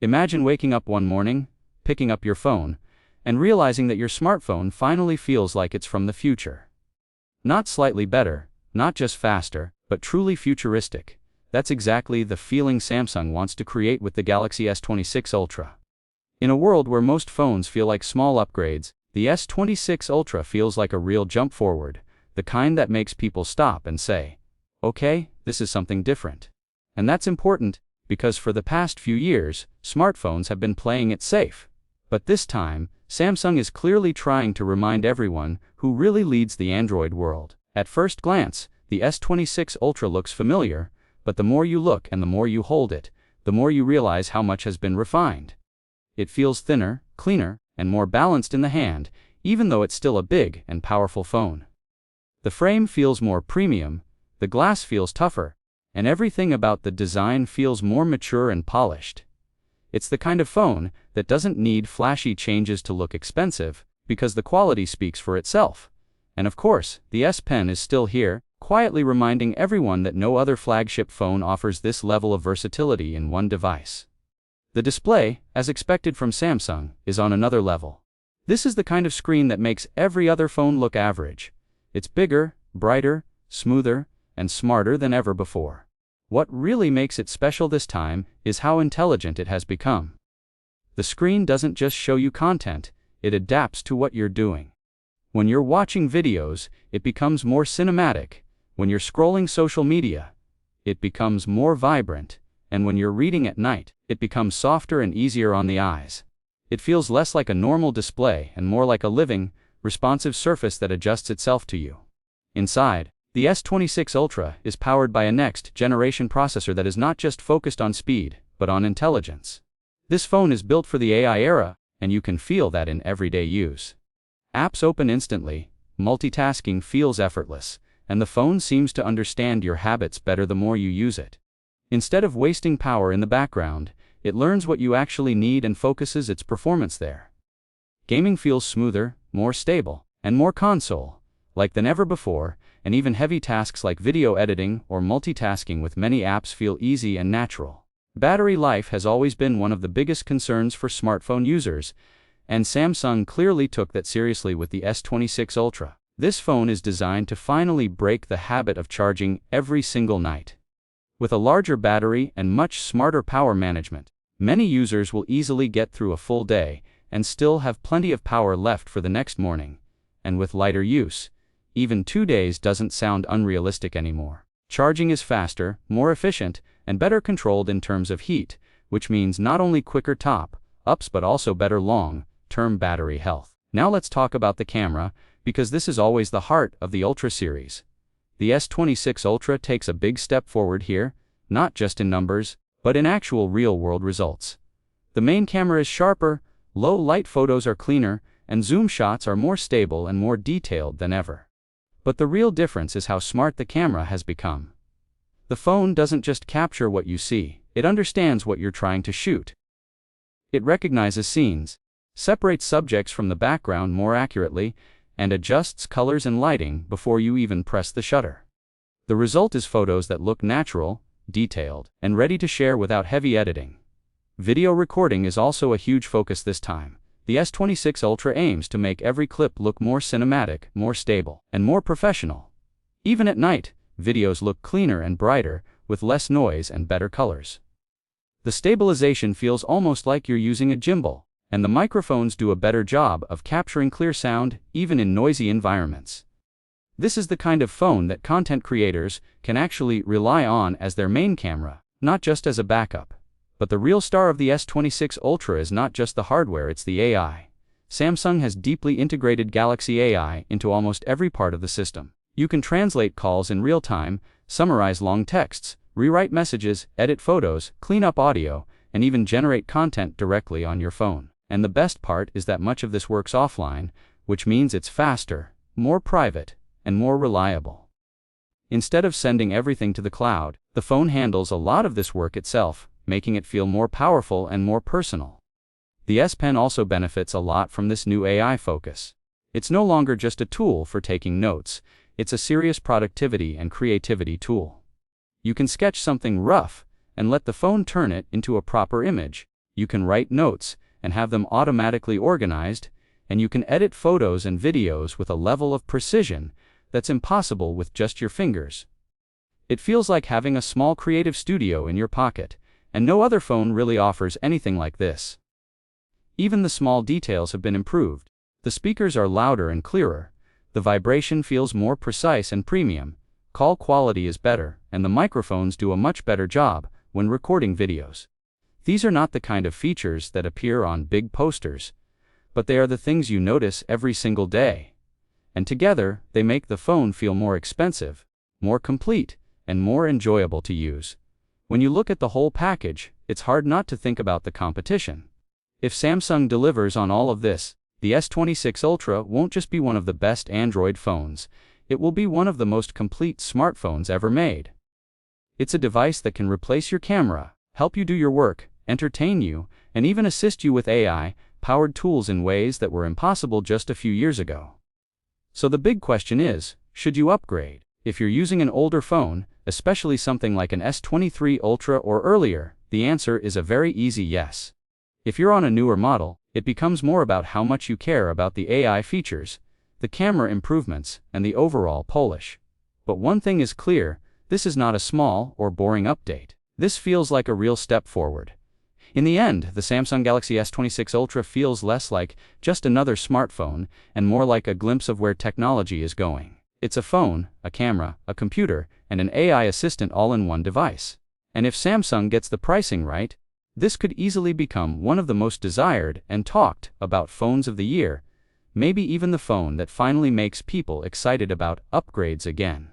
Imagine waking up one morning, picking up your phone, and realizing that your smartphone finally feels like it's from the future. Not slightly better, not just faster, but truly futuristic. That's exactly the feeling Samsung wants to create with the Galaxy S26 Ultra. In a world where most phones feel like small upgrades, the S26 Ultra feels like a real jump forward, the kind that makes people stop and say, okay, this is something different. And that's important, because for the past few years, smartphones have been playing it safe. But this time, Samsung is clearly trying to remind everyone who really leads the Android world. At first glance, the S26 Ultra looks familiar, but the more you look and the more you hold it, the more you realize how much has been refined. It feels thinner, cleaner, and more balanced in the hand, even though it's still a big and powerful phone. The frame feels more premium, the glass feels tougher, and everything about the design feels more mature and polished. It's the kind of phone that doesn't need flashy changes to look expensive, because the quality speaks for itself. And of course, the S Pen is still here, quietly reminding everyone that no other flagship phone offers this level of versatility in one device. The display, as expected from Samsung, is on another level. This is the kind of screen that makes every other phone look average. It's bigger, brighter, smoother, and smarter than ever before. What really makes it special this time is how intelligent it has become. The screen doesn't just show you content, it adapts to what you're doing. When you're watching videos, it becomes more cinematic. When you're scrolling social media, it becomes more vibrant. And when you're reading at night, it becomes softer and easier on the eyes. It feels less like a normal display and more like a living, responsive surface that adjusts itself to you. Inside, the S26 Ultra is powered by a next-generation processor that is not just focused on speed, but on intelligence. This phone is built for the AI era, and you can feel that in everyday use. Apps open instantly, multitasking feels effortless, and the phone seems to understand your habits better the more you use it. Instead of wasting power in the background, it learns what you actually need and focuses its performance there. Gaming feels smoother, more stable, and more console-like than ever before, and even heavy tasks like video editing or multitasking with many apps feel easy and natural. Battery life has always been one of the biggest concerns for smartphone users, and Samsung clearly took that seriously with the S26 Ultra. This phone is designed to finally break the habit of charging every single night. With a larger battery and much smarter power management, many users will easily get through a full day and still have plenty of power left for the next morning. And with lighter use, even 2 days doesn't sound unrealistic anymore. Charging is faster, more efficient, and better controlled in terms of heat, which means not only quicker top-ups but also better long-term battery health. Now let's talk about the camera, because this is always the heart of the Ultra series. The S26 Ultra takes a big step forward here, not just in numbers, but in actual real-world results. The main camera is sharper, low-light photos are cleaner, and zoom shots are more stable and more detailed than ever. But the real difference is how smart the camera has become. The phone doesn't just capture what you see, it understands what you're trying to shoot. It recognizes scenes, separates subjects from the background more accurately, and adjusts colors and lighting before you even press the shutter. The result is photos that look natural, detailed, and ready to share without heavy editing. Video recording is also a huge focus this time. The S26 Ultra aims to make every clip look more cinematic, more stable, and more professional. Even at night, videos look cleaner and brighter, with less noise and better colors. The stabilization feels almost like you're using a gimbal, and the microphones do a better job of capturing clear sound, even in noisy environments. This is the kind of phone that content creators can actually rely on as their main camera, not just as a backup. But the real star of the S26 Ultra is not just the hardware, it's the AI. Samsung has deeply integrated Galaxy AI into almost every part of the system. You can translate calls in real time, summarize long texts, rewrite messages, edit photos, clean up audio, and even generate content directly on your phone. And the best part is that much of this works offline, which means it's faster, more private, and more reliable. Instead of sending everything to the cloud, the phone handles a lot of this work itself, making it feel more powerful and more personal. The S Pen also benefits a lot from this new AI focus. It's no longer just a tool for taking notes, it's a serious productivity and creativity tool. You can sketch something rough and let the phone turn it into a proper image. You can write notes and have them automatically organized, and you can edit photos and videos with a level of precision that's impossible with just your fingers. It feels like having a small creative studio in your pocket, and no other phone really offers anything like this. Even the small details have been improved. The speakers are louder and clearer, the vibration feels more precise and premium, call quality is better, and the microphones do a much better job when recording videos. These are not the kind of features that appear on big posters, but they are the things you notice every single day. And together, they make the phone feel more expensive, more complete, and more enjoyable to use. When you look at the whole package, it's hard not to think about the competition. If Samsung delivers on all of this, the S26 Ultra won't just be one of the best Android phones, it will be one of the most complete smartphones ever made. It's a device that can replace your camera, help you do your work, entertain you, and even assist you with AI-powered tools in ways that were impossible just a few years ago. So the big question is, should you upgrade? If you're using an older phone, especially something like an S23 Ultra or earlier, the answer is a very easy yes. If you're on a newer model, it becomes more about how much you care about the AI features, the camera improvements, and the overall polish. But one thing is clear, this is not a small or boring update. This feels like a real step forward. In the end, the Samsung Galaxy S26 Ultra feels less like just another smartphone and more like a glimpse of where technology is going. It's a phone, a camera, a computer, and an AI assistant all in one device. And if Samsung gets the pricing right, this could easily become one of the most desired and talked about phones of the year, maybe even the phone that finally makes people excited about upgrades again.